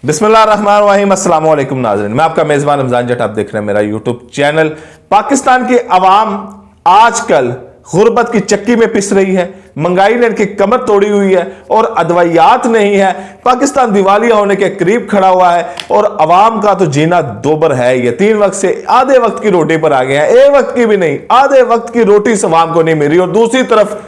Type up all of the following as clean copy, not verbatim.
बिस्मिल्लाहिर्रहमानिर्रहीम, अस्सलाम वालेकुम नाज़रीन। मैं आपका मेज़बान रमज़ान जट, आप देख रहे हैं मेरा यूट्यूब चैनल। पाकिस्तान की अवाम आजकल गुर्बत की चक्की में पिस रही है, महंगाई ने इनकी कमर तोड़ी हुई है और अदवायात नहीं है। पाकिस्तान दिवालिया होने के करीब खड़ा हुआ है और अवाम का तो जीना दोबर है। ये 3 वक्त से आधे वक्त की रोटी पर आ गए हैं, 1 वक्त की भी नहीं, आधे वक्त की रोटी इस अवाम को नहीं मिल रही। और दूसरी तरफ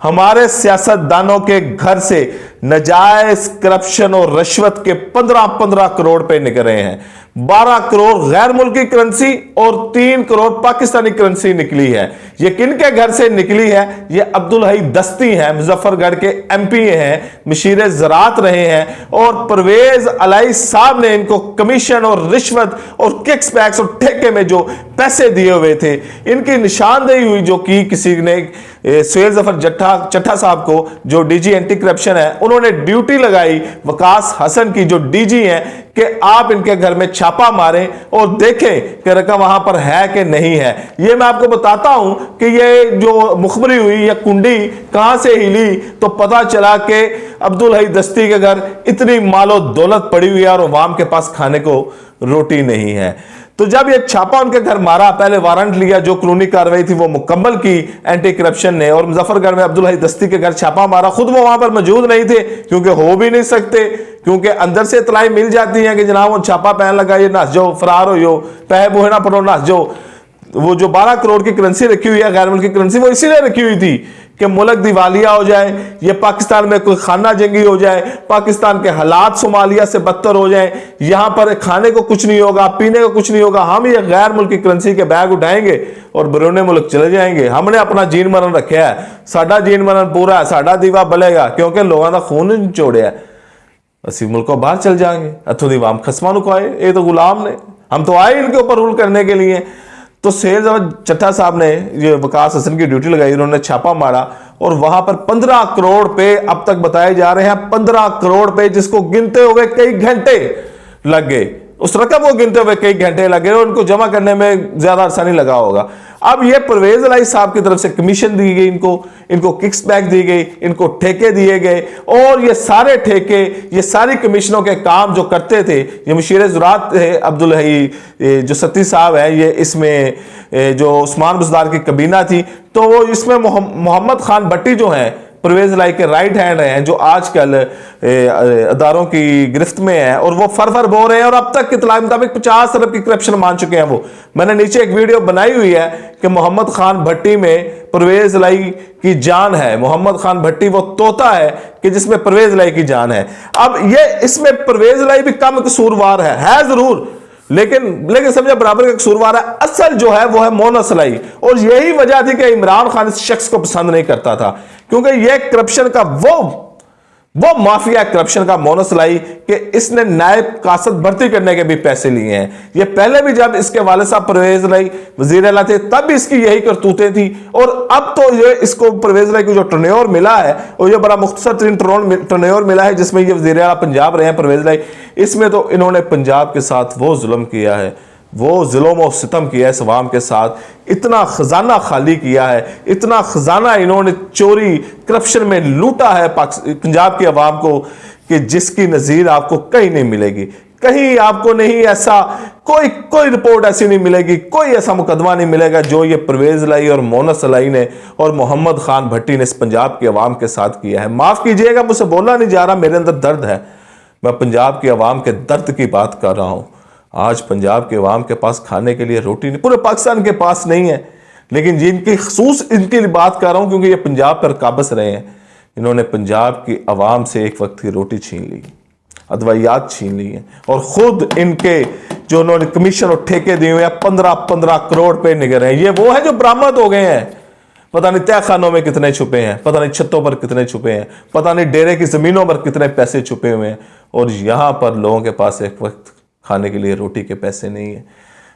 हमारे सियासतदानों के घर से नजायज करप्शन और रिश्वत के 15-15 करोड़ पे निकल रहे हैं। 12 करोड़ गैर मुल्की करेंसी और 3 करोड़ पाकिस्तानी करेंसी निकली है। ये किनके घर से निकली है? ये अब्दुल हई दस्ती हैं, मुजफ्फरगढ़ के MP हैं, मशीर ज़राअत रहे हैं और परवेज अलाई साहब ने इनको कमीशन और रिश्वत और किक्स बैक्स और ठेके में जो पैसे दिए हुए थे, इनकी निशानदेही हुई जो की किसी ने सुहेल जफर चट्टा साहब को, जो DG एंटी करप्शन है, उन्होंने ड्यूटी लगाई वकास हसन की, जो DG हैं, कि आप इनके घर में छापा मारें और देखें कि रकम वहां पर है कि नहीं है। ये मैं आपको बताता हूं कि ये जो मुखबरी हुई या कुंडी कहां से हिली, तो पता चला कि अब्दुल हई दस्ती के घर इतनी मालो दौलत पड़ी हुई है और अवाम के पास खाने को रोटी नहीं है। तो जब ये छापा उनके घर मारा, पहले वारंट लिया, जो कानूनी कार्रवाई थी वो मुकम्मल की एंटी करप्शन ने, और मुजफ्फरगढ़ में अब्दुल हई दस्ती के घर छापा मारा। खुद वो वहां पर मौजूद नहीं थे क्योंकि हो भी नहीं सकते, क्योंकि अंदर से इतलाई मिल जाती है कि जनाब वो छापा पहन लगा, ये नस जाओ, फरार हो यो, पैसे बोहे ना पड़ो, नस जाओ। वो जो 12 करोड़ की करेंसी रखी हुई है, गैर मुल्की करेंसी, वो इसीलिए रखी हुई थी कि मुल्क दिवालिया हो जाए, ये पाकिस्तान में कोई खाना जंगी हो जाए, पाकिस्तान के हालात सोमालिया से बदतर हो जाए, यहां पर खाने को कुछ नहीं होगा, पीने को कुछ नहीं होगा, हम ये गैर मुल्की करेंसी के बैग उठाएंगे और बरूने मुल्क चले जाएंगे। हमने अपना जीन मरण रखा है, साडा जीन मरण पूरा है, साडा दीवा बलेगा, क्योंकि लोगों का खून निचोड़िया, असि मुल्कों बाहर चल जाएंगे। अथों दी वाम खसमा खाए, ये तो गुलाम ने, हम तो आए इनके ऊपर रूल करने के लिए। तो सुहेल चट्टा साहब ने ये वकास हसन की ड्यूटी लगाई, उन्होंने छापा मारा और वहां पर 15 करोड़ पे अब तक बताए जा रहे हैं, 15 करोड़ पे, जिसको गिनते हुए कई घंटे लग गए, उस रकम को गिनते हुए कई घंटे लगे और उनको जमा करने में ज्यादा अरसा नहीं लगा होगा। अब ये परवेज अलाई साहब की तरफ से कमीशन दी गई, इनको किक्स बैक दी गई, इनको ठेके दिए गए और ये सारे ठेके, ये सारी कमीशनों के काम जो करते थे, ये मशीर ज़राअत थे अब्दुल हई जो सत्ती साहब है, ये इसमें जो उस्मान बुज़दार की कबीना थी, तो वो इसमें मोहम्मद खान भट्टी जो हैं, परवेज अलाई के राइट हैंड हैं, जो आजकल अदारों की गिरफ्त में है और वो फर बो रहे हैं और अब तक के इत्तला मुताबिक 50 अरब की करप्शन मान चुके हैं। वो मैंने नीचे एक वीडियो बनाई हुई है कि मोहम्मद खान भट्टी में परवेज अलाई की जान है। मोहम्मद खान भट्टी वो तोता है कि जिसमें परवेज अलाई की जान है। अब ये इसमें परवेज अलाई भी कम कसूरवार है जरूर, लेकिन समझे बराबर का कसूरवार है। असल जो है वो है मोनस अलाई, और यही वजह थी कि इमरान खान इस शख्स को पसंद नहीं करता था, क्योंकि यह करप्शन का वो माफिया करप्शन का मोनस अलाई कि इसने नायब कासद भर्ती करने के भी पैसे लिए हैं। ये पहले भी जब इसके वाले साहब परवेज अलाई वजीर आला थे तब भी इसकी यही करतूतें थी, और अब तो ये इसको परवेज अलाई को जो टर्नओवर मिला है और ये बड़ा मुख्तसर तरीन टर्नओवर मिला है जिसमें ये वजीर आला पंजाब रहे हैं परवेज अलाई, इसमें तो इन्होंने पंजाब के साथ वो जुल्म किया है, वो जुल्म और सितम किया है इस अवाम के साथ, इतना खजाना खाली किया है, इतना खजाना इन्होंने चोरी करप्शन में लूटा है पंजाब की अवाम को कि जिसकी नज़ीर आपको कहीं नहीं मिलेगी। कहीं आपको नहीं, ऐसा कोई रिपोर्ट ऐसी नहीं मिलेगी, कोई ऐसा मुकदमा नहीं मिलेगा जो ये परवेज अलाई और मोनस अलाई ने और मोहम्मद खान भट्टी ने इस पंजाब की अवाम के साथ किया है। माफ़ कीजिएगा, मुझसे बोलना नहीं जा रहा, मेरे अंदर दर्द है, मैं पंजाब की अवाम के दर्द की बात कर रहा हूँ। आज पंजाब के अवाम के पास खाने के लिए रोटी नहीं, पूरे पाकिस्तान के पास नहीं है, लेकिन जिनकी खसूस इनकी बात कर रहा हूं क्योंकि ये पंजाब पर काबज रहे हैं। इन्होंने पंजाब की अवाम से एक वक्त की रोटी छीन ली, अदवायात छीन ली है, और खुद इनके जो उन्होंने कमीशन और ठेके दिए हुए हैं 15-15 करोड़ पे निकल रहे हैं। ये वो है जो बरामद हो गए हैं, पता नहीं तय खानों में कितने छुपे हैं, पता नहीं छतों पर कितने छुपे हैं, पता नहीं डेरे की जमीनों पर कितने पैसे छुपे हुए हैं, और यहां पर लोगों के पास एक वक्त खाने के लिए रोटी के पैसे नहीं है।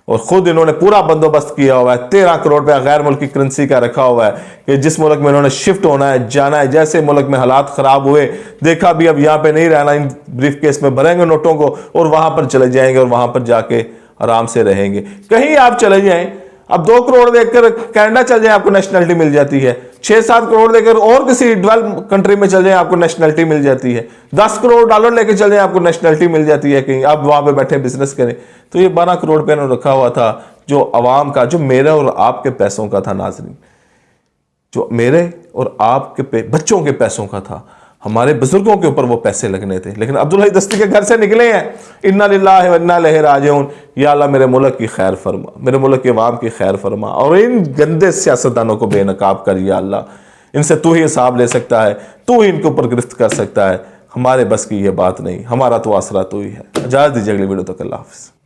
और खुद इन्होंने पूरा बंदोबस्त किया हुआ है, 13 करोड़ रुपया गैर मुल्की करेंसी का रखा हुआ है कि जिस मुल्क में इन्होंने शिफ्ट होना है, जाना है, जैसे मुल्क में हालात खराब हुए, देखा भी अब यहाँ पे नहीं रहना, इन ब्रीफ केस में भरेंगे नोटों को और वहां पर चले जाएंगे और वहां पर जाके आराम से रहेंगे। कहीं आप चले जाएं, अब 2 करोड़ देखकर कनाडा चल जाए, आपको नेशनलिटी मिल जाती है, 6-7 करोड़ देकर और किसी डेवलप कंट्री में चल जाए आपको नेशनलिटी मिल जाती है, $10 करोड़ लेके चल जाए आपको नेशनलिटी मिल जाती है, कहीं आप वहां पे बैठे बिजनेस करें। तो ये 12 करोड़ पे रखा हुआ था जो अवाम का, जो मेरे और आपके पैसों का था नाज़रीन, जो मेरे और आपके बच्चों के पैसों का था, हमारे बुजुर्गों के ऊपर वो पैसे लगने थे। लेकिन अब्दुल हई दस्ती के घर से निकले हैं, इन्ना लिल्लाहि व इन्ना इलैहि राजिऊन। या अल्लाह मेरे मुल्क की खैर फरमा, मेरे मुल्क के अवाम की खैर फरमा, और इन गंदे सियासतदानों को बेनकाब कर। या अल्लाह, इनसे तू ही हिसाब ले सकता है, तू ही इनके ऊपर गिरफ्त कर सकता है। हमारे बस की ये बात नहीं, हमारा तो आसरा तू ही है। इजाज़त दीजिए अगली वीडियो तक, अल्लाह हाफ़िज़।